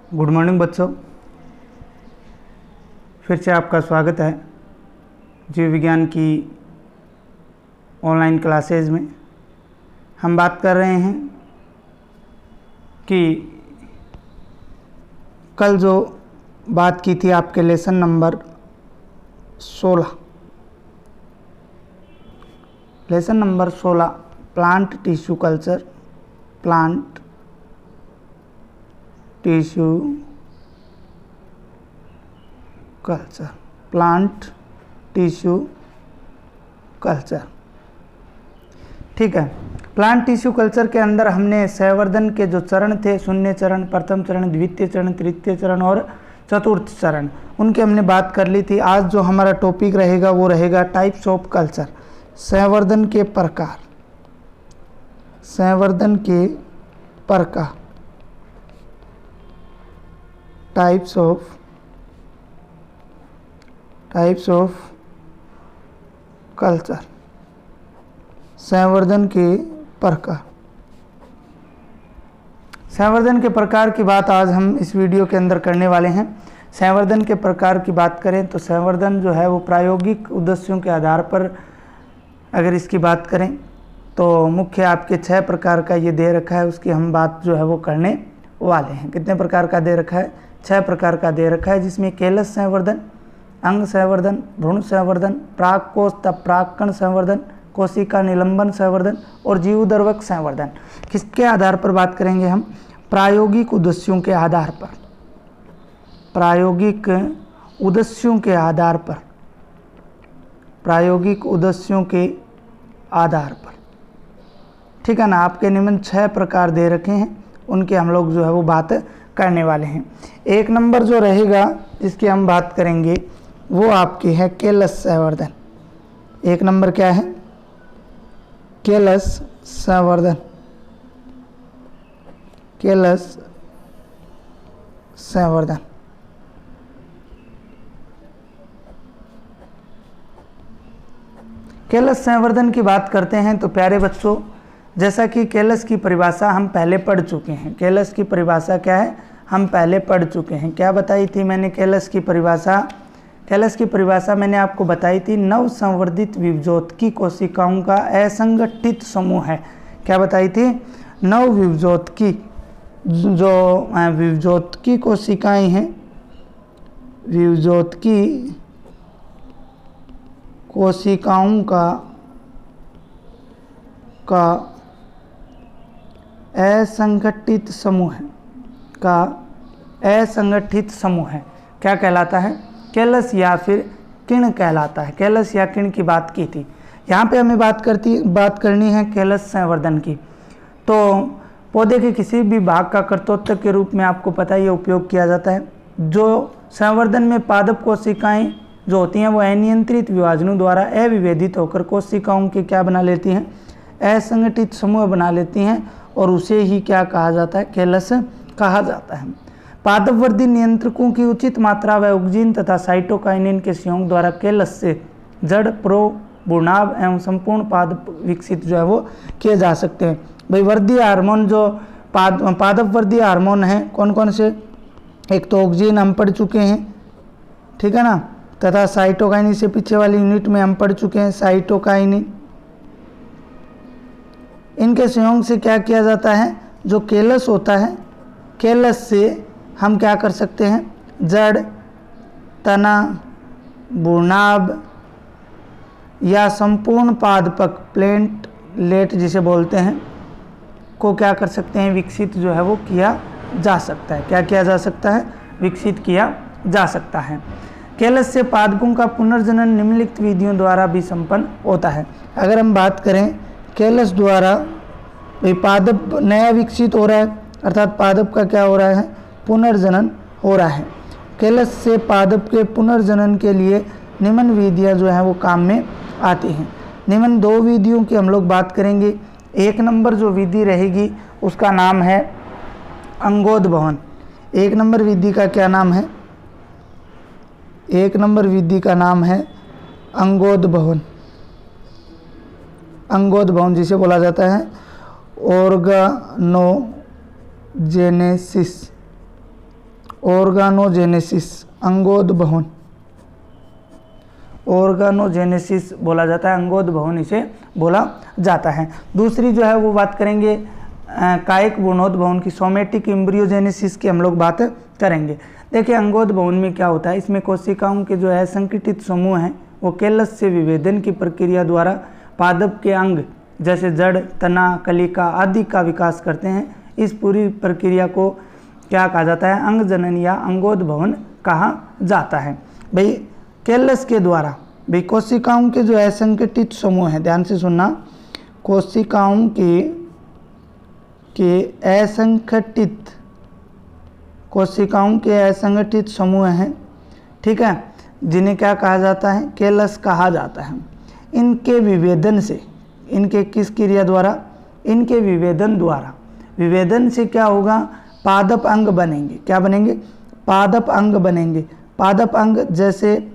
Good morning बच्चों, फिर से आपका स्वागत है जीव विज्ञान की ऑनलाइन क्लासेज में। हम बात कर रहे हैं कि कल जो बात की थी आपके lesson number 16 plant tissue culture, plant tissue culture, plant tissue culture. ठीक है, प्लांट टिश्यू कल्चर के अंदर हमने संवर्धन के जो चरण थे, शून्य चरण, प्रथम चरण, द्वितीय चरण, तृतीय चरण और चतुर्थ चरण, उनकी हमने बात कर ली थी। आज जो हमारा टॉपिक रहेगा वो रहेगा टाइप्स ऑफ कल्चर, संवर्धन के प्रकार, संवर्धन के प्रकार, टाइप्स ऑफ कल्चर, संवर्धन के प्रकार। संवर्धन के प्रकार की बात आज हम इस वीडियो के अंदर करने वाले हैं। संवर्धन के प्रकार की बात करें तो संवर्धन जो है वो प्रायोगिक उद्देश्यों के आधार पर अगर इसकी बात करें तो मुख्य आपके 6 प्रकार का ये दे रखा है, उसकी हम बात जो है वो करने वाले हैं। कितने प्रकार का दे रखा है? 6 प्रकार का दे रखा है, जिसमें केलस संवर्धन, अंग संवर्धन, भ्रूण संवर्धन, प्राक कोश तब प्राक्कण संवर्धन, कोशिका निलंबन संवर्धन और जीवोद्दर्वक संवर्धन। किसके आधार पर बात करेंगे हम? प्रायोगिक उद्देश्यों के आधार पर, प्रायोगिक उद्देश्यों के आधार पर, प्रायोगिक उद्देश्यों के आधार पर। ठीक है ना, आपके निम्न 6 प्रकार दे रखे हैं, उनके हम लोग जो है वो बात करने वाले हैं। 1 नंबर जो रहेगा जिसकी हम बात करेंगे वो आपकी है केलस संवर्धन। 1 नंबर क्या है? केलस संवर्धन, केलस संवर्धन। केलस संवर्धन की बात करते हैं तो प्यारे बच्चों, जैसा कि केलस की परिभाषा हम पहले पढ़ चुके हैं। केलस की परिभाषा क्या है? हम पहले पढ़ चुके हैं। क्या बताई थी मैंने केलस की परिभाषा? केलस की परिभाषा मैंने आपको बताई थी, नव संवर्धित विभजोतकी कोशिकाओं का असंगठित समूह है। क्या बताई थी? नव विभजोतकी, जो विभजोतकी कोशिकाएं हैं, विभजोतकी कोशिकाओं का असंगठित समूह है, का असंगठित समूह है। क्या कहलाता है? केलस या फिर किण्व कहलाता है। केलस या किण्व की बात की थी। यहाँ पे हमें बात करनी है केलस संवर्धन की। तो पौधे के किसी भी भाग का कर्तोत्तक के रूप में आपको पता है ये उपयोग किया जाता है। जो संवर्धन में पादप कोशिकाएं जो होती हैं वो अनियंत्रित विभाजनों द्वारा अविभेदित होकर कोशिकाओं के क्या बना लेती हैं? असंगठित समूह बना लेती हैं, और उसे ही क्या कहा जाता है? केलस कहा जाता है। पादप वृद्धि नियंत्रकों की उचित मात्रा व ऑक्सीजन तथा साइटोकाइनिन के संयोग द्वारा केलस से जड़, प्रो, भूनाभ एवं संपूर्ण पादप विकसित जो है वो किए जा सकते हैं। भाई वृद्धि हार्मोन जो पादप वृद्धि हार्मोन हैं कौन कौन से? एक तो ऑक्सीजन हम पढ़ चुके हैं, ठीक है ना, तथा साइटोकाइनिन से पीछे वाली यूनिट में हम पढ़ चुके हैं साइटोकाइनिन। इनके संयोग से क्या किया जाता है? जो केलस होता है, केलस से हम क्या कर सकते हैं? जड़, तना, भूनाभ या संपूर्ण पादपक, प्लेटलेट जिसे बोलते हैं, को क्या कर सकते हैं? विकसित जो है वो किया जा सकता है। क्या किया जा सकता है? विकसित किया जा सकता है। केलस से पादपों का पुनर्जनन निम्नलिखित विधियों द्वारा भी संपन्न होता है। अगर हम बात करें केलस द्वारा, भाई पादप नया विकसित हो रहा है, अर्थात पादप का क्या हो रहा है? पुनर्जनन हो रहा है। केलस से पादप के पुनर्जनन के लिए निम्न विधियां जो हैं वो काम में आती हैं। निम्न 2 विधियों की हम लोग बात करेंगे। 1 नंबर जो विधि रहेगी उसका नाम है अंगोद्भवन। 1 नंबर विधि का क्या नाम है? 1 नंबर विधि का नाम है अंगोद्भवन। अंगोद्भवन जिसे बोला जाता है ऑर्गेनोजेनेसिस, ऑर्गेनोजेनेसिस, अंगोद्भवन, ऑर्गेनोजेनेसिस बोला जाता है, अंगोद्भवन इसे बोला जाता है। दूसरी जो है वो बात करेंगे कायिक भ्रूणोद्भवन की, सोमेटिक एम्ब्रियोजेनेसिस की हम लोग बात करेंगे। देखिए अंगोद्भवन में क्या होता है, इसमें कोशिकाओं के जो है संगठित समूह हैं वो केलस से विभेदन की प्रक्रिया द्वारा पादप के अंग जैसे जड़, तना, कलिका आदि का विकास करते हैं। इस पूरी प्रक्रिया को क्या कहा जाता है, अंग जनन या अंगोद्भवन कहा जाता है। भाई केलस के द्वारा, भाई कोशिकाओं के जो है संगठित समूह है, ध्यान से सुनना, कोशिकाओं के असंगठित समूह हैं, ठीक है, जिन्हें क्या कहा जाता है, केलस कहा जाता है। इनके विभेदन से, इनके किस क्रिया द्वारा, इनके विभेदन द्वारा, विभेदन से क्या होगा, पादप अंग बनेंगे। क्या बनेंगे, पादप अंग बनेंगे। पादप अंग जैसे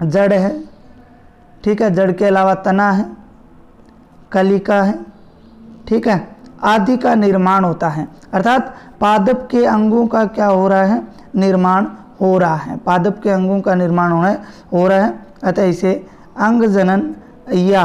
जड़ है, ठीक है, जड़ के अलावा तना है, कलिका है, ठीक है, आदि का निर्माण होता है। अर्थात पादप के अंगों का क्या हो रहा है, निर्माण हो रहा है, पादप के अंगों का निर्माण हो रहा है। अतः इसे अंग जनन या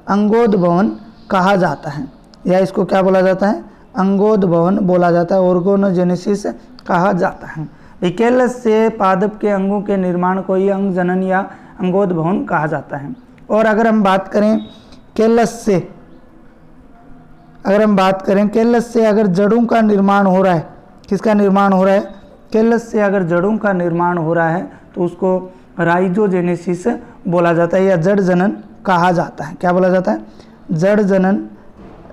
अंगोद्भवन कहा जाता है, या इसको क्या बोला जाता है, अंगोद्भवन बोला जाता है, ऑर्गेनोजेनेसिस कहा जाता है। केलस से पादप के अंगों के निर्माण को ही अंग जनन या अंगोद्भवन कहा जाता है। और अगर हम बात करें केलस से, केलस से अगर जड़ों का निर्माण हो रहा है, किसका निर्माण हो रहा है, केलस से अगर जड़ों का निर्माण हो रहा है तो उसको राइजोजेनेसिस बोला जाता है या जड़ जनन कहा जाता है। क्या बोला जाता है, जड़ जनन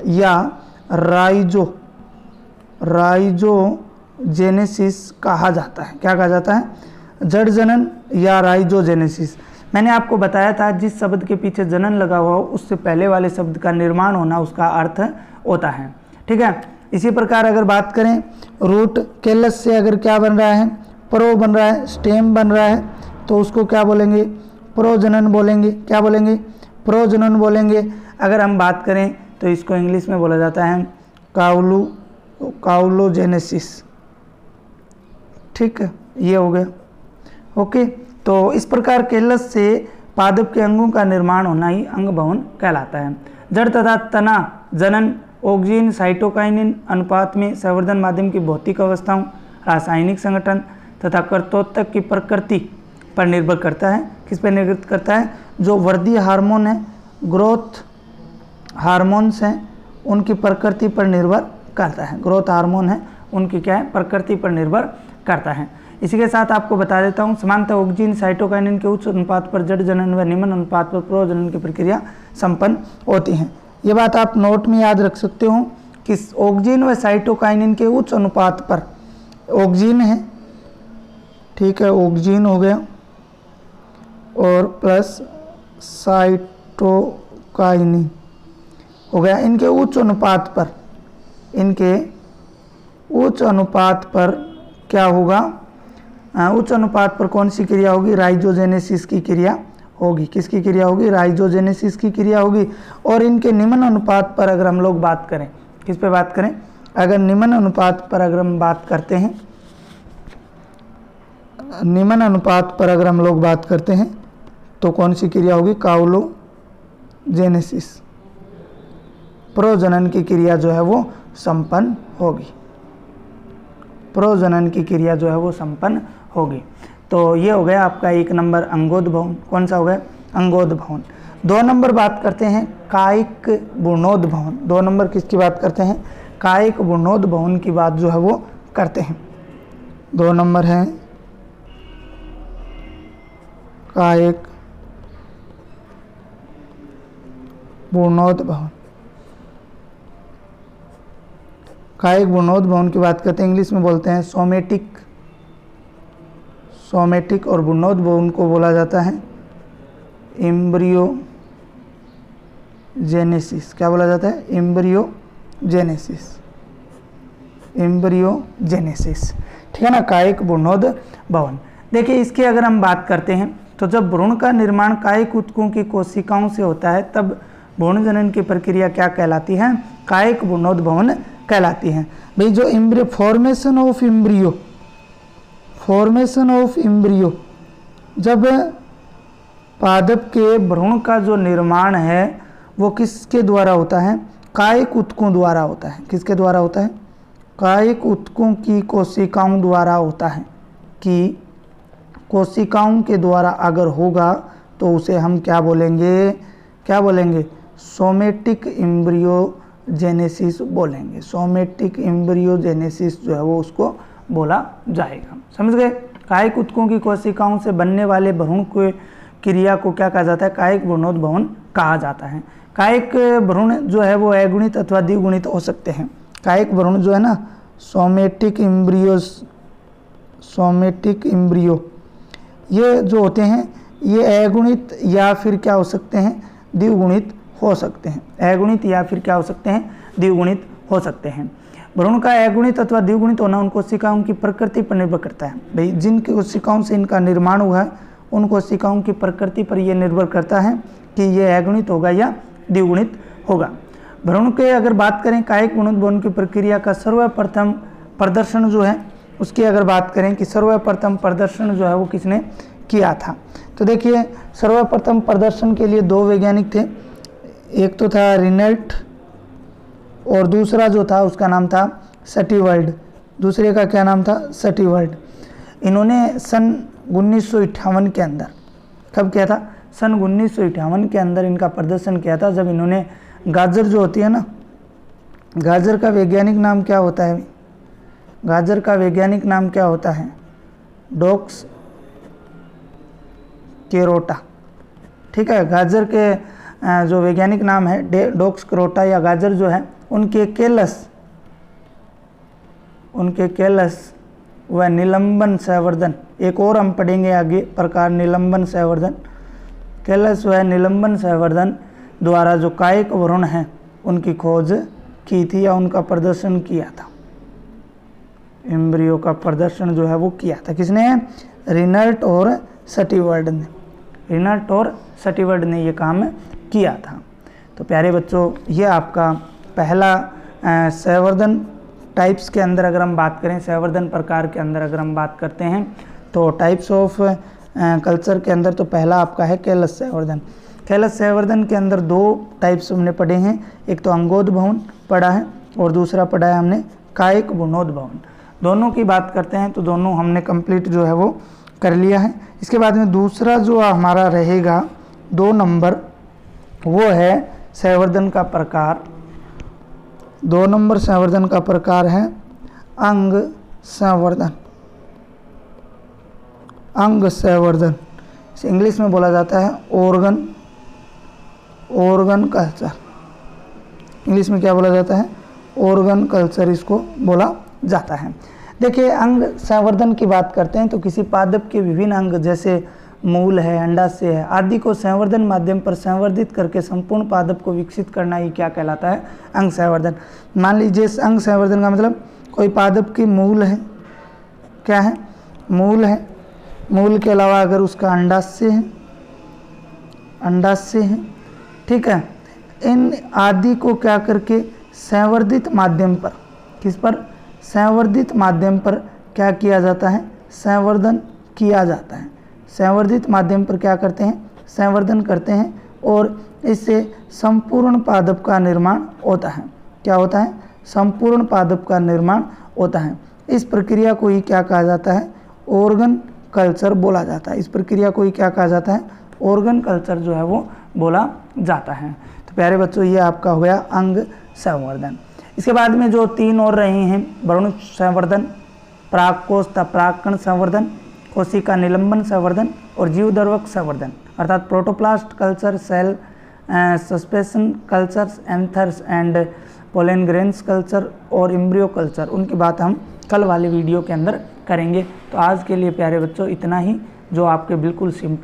या राइजोजेनेसिस कहा जाता है। क्या कहा जाता है, जड़ जनन या राइजोजेनेसिस। मैंने आपको बताया था जिस शब्द के पीछे जनन लगा हुआ हो उससे पहले वाले शब्द का निर्माण होना उसका अर्थ होता है, ठीक है। इसी प्रकार अगर बात करें रूट, केलस से अगर क्या बन रहा है, प्रो बन रहा है, स्टेम बन रहा है, तो उसको क्या बोलेंगे, प्रोजनन बोलेंगे। क्या बोलेंगे, प्रोजनन बोलेंगे। अगर हम बात करें तो इसको इंग्लिश में बोला जाता है काउलोजेनेसिस, ठीक है, ये हो गया, ओके। तो इस प्रकार केलस से पादप के अंगों का निर्माण होना ही अंग भवन कहलाता है। जड़ तथा तना जनन ऑक्सीन साइटोकाइनिन अनुपात में संवर्धन माध्यम की भौतिक अवस्थाओं, रासायनिक संगठन तथा कर्तोत्तक की प्रकृति पर निर्भर करता है। किस पर निर्भर करता है, जो वृद्धि हार्मोन है, ग्रोथ हार्मोन्स हैं, उनकी प्रकृति पर निर्भर करता है। ग्रोथ हार्मोन है, उनकी क्या है, प्रकृति पर निर्भर करता है। इसी के साथ आपको बता देता हूँ, समानतः ऑक्सीन साइटोकाइनिन के उच्च अनुपात पर जड़ जनन व निम्न अनुपात पर प्रोजनन की प्रक्रिया संपन्न होती है। ये बात आप नोट में याद रख सकते हो कि ऑक्सीन व साइटोकाइनिन के उच्च अनुपात पर, ऑक्सीन है, ठीक है, ऑक्सीन हो गया, और प्लस साइटोकाइनिन हो गया, इनके उच्च अनुपात पर क्या होगा, उच्च अनुपात पर कौन सी क्रिया होगी, राइजोजेनेसिस की क्रिया होगी। किसकी क्रिया होगी, राइजोजेनेसिस की क्रिया होगी। और इनके निम्न अनुपात पर अगर हम लोग बात करें, किस पे बात करें, अगर निम्न अनुपात पर अगर हम बात करते हैं, निम्न अनुपात पर अगर हम लोग बात करते हैं तो कौन सी क्रिया होगी, काउलोजेनेसिस, प्रोजनन की क्रिया जो है वो संपन्न होगी, प्रोजनन की क्रिया जो है वो संपन्न होगी। तो ये हो गया आपका 1 नंबर अंगोद्भवन। कौन सा हो गया, अंगोद्भवन। 2 नंबर बात करते हैं कायिक भ्रूणोद्भवन। 2 नंबर किसकी बात करते हैं, कायिक भ्रूणोद्भवन की बात जो है वो करते हैं। 2 नंबर है कायिक भ्रूणोद्भवन। कायिक भ्रूणोद्भवन की बात करते हैं, इंग्लिश में बोलते हैं सोमेटिक, और भ्रूणोद्भवन को बोला जाता है एम्ब्रियोजेनेसिस। क्या बोला जाता है, एम्ब्रियोजेनेसिस, ठीक है ना, कायिक भ्रूणोद्भवन। देखिए इसकी अगर हम बात करते हैं तो जब भ्रूण का निर्माण कायिक ऊतकों की कोशिकाओं से होता है तब भ्रूण जनन की प्रक्रिया क्या कहलाती है, कायिक भ्रूणोद्भवन कहलाती है। भाई जो embryo, formation of embryo, formation of embryo, जब पादप के भ्रूण का जो निर्माण है वो किसके द्वारा होता है? कायिक ऊतकों द्वारा होता है। किसके द्वारा होता है? कायिक ऊतकों की कोशिकाओं द्वारा होता है। कि कोशिकाओं के द्वारा अगर होगा तो उसे हम क्या बोलेंगे? क्या बोलेंगे? सोमेटिक एम्ब्रियोजेनेसिस बोलेंगे। सोमेटिक एम्ब्रियोजेनेसिस जो है वो उसको बोला जाएगा। समझ गए? कायिक ऊतकों की कोशिकाओं से बनने वाले भ्रूण को क्रिया को क्या कहा जाता है? कायिक भ्रूणोद्भवन कहा जाता है। कायिक भ्रूण जो है वो अगुणित अथवा द्विगुणित हो सकते हैं। कायिक भ्रूण जो है ना, सोमेटिक एम्ब्रियो ये जो होते हैं ये अगुणित या फिर क्या हो सकते हैं? द्विगुणित हो सकते हैं। अगुणित या फिर क्या हो सकते हैं? द्विगुणित हो सकते हैं। भ्रूण का अगुणित अथवा द्विगुणित होना उन कोशिकाओं की प्रकृति पर निर्भर करता है। भाई जिन कोशिकाओं से इनका निर्माण हुआ है उन कोशिकाओं की प्रकृति पर यह निर्भर करता है कि यह अगुणित होगा या द्विगुणित होगा। भ्रूण के अगर बात करें कायिक भ्रूणोद्भवन की प्रक्रिया का सर्वप्रथम प्रदर्शन जो है उसकी अगर बात करें कि सर्वप्रथम प्रदर्शन जो है वो किसने किया था, तो देखिए सर्वप्रथम प्रदर्शन के लिए दो वैज्ञानिक थे। एक तो था रिनल्ट और दूसरा जो था उसका नाम था स्टीवर्ड। दूसरे का क्या नाम था? स्टीवर्ड। इन्होंने सन 1958 के अंदर, कब किया था? सन 1958 के अंदर इनका प्रदर्शन किया था, जब इन्होंने गाजर जो होती है ना, गाजर का वैज्ञानिक नाम क्या होता है? गाजर का वैज्ञानिक नाम क्या होता है? डॉक्स केरोटा। ठीक है, गाजर के जो वैज्ञानिक नाम है डॉक्स केरोटा या गाजर जो है उनके केलस व निलंबन संवर्धन, एक और हम पढ़ेंगे आगे प्रकार निलंबन संवर्धन, केलस व निलंबन संवर्धन द्वारा जो कायिक भ्रूण हैं उनकी खोज की थी या उनका प्रदर्शन किया था। एम्ब्रियो का प्रदर्शन जो है वो किया था किसने? रिनल्ट और स्टीवर्ड ने। रिनल्ट और स्टीवर्ड ने ये काम किया था। तो प्यारे बच्चों, ये आपका पहला संवर्धन टाइप्स के अंदर अगर हम बात करें, संवर्धन प्रकार के अंदर अगर हम बात करते हैं तो टाइप्स ऑफ कल्चर के अंदर तो पहला आपका है केलस संवर्धन। केलस संवर्धन के अंदर दो टाइप्स हमने पढ़े हैं, एक तो अंगोद्भवन पढ़ा है और दूसरा पढ़ा है हमने कायिक भ्रूणोद्भवन। दोनों की बात करते हैं तो दोनों हमने कंप्लीट जो है वो कर लिया है। इसके बाद में दूसरा जो हमारा रहेगा 2 नंबर, वो है संवर्धन का प्रकार। 2 नंबर संवर्धन का प्रकार है अंग संवर्धन। अंग संवर्धन इंग्लिश में बोला जाता है ऑर्गन कल्चर। इंग्लिश में क्या बोला जाता है? ऑर्गन कल्चर इसको बोला जाता है। देखिए, अंग संवर्धन की बात करते हैं तो किसी पादप के विभिन्न अंग जैसे मूल है, अंडाशय है आदि को संवर्धन माध्यम पर संवर्धित करके संपूर्ण पादप को विकसित करना ही क्या कहलाता है? अंग संवर्धन। मान लीजिए अंग संवर्धन का मतलब कोई पादप की मूल है, क्या है? मूल है। मूल के अलावा अगर उसका अंडाशय है, ठीक है, इन आदि को क्या करके संवर्धित माध्यम पर, किस पर? संवर्धित माध्यम पर क्या किया जाता है? संवर्धन किया जाता है। संवर्धित माध्यम पर क्या करते हैं? संवर्धन करते हैं और इससे संपूर्ण पादप का निर्माण होता है। क्या होता है? संपूर्ण पादप का निर्माण होता है। इस प्रक्रिया को ही क्या कहा जाता है? ऑर्गन कल्चर बोला जाता है। इस प्रक्रिया को ही क्या कहा जाता है? ऑर्गन कल्चर जो है वो बोला जाता है। तो प्यारे बच्चों, ये आपका हो गया अंग संवर्धन। इसके बाद में जो 3 और रहे हैं, भ्रूण संवर्धन, प्राककोश परागकण संवर्धन, कोशिका निलंबन संवर्धन और जीवद्रवक संवर्धन, अर्थात protoplast culture, cell suspension cultures, anthers and pollen grains culture और एम्ब्रियो कल्चर, उनकी बात हम कल वाले वीडियो के अंदर करेंगे। तो आज के लिए प्यारे बच्चों इतना ही, जो आपके बिल्कुल सिंपल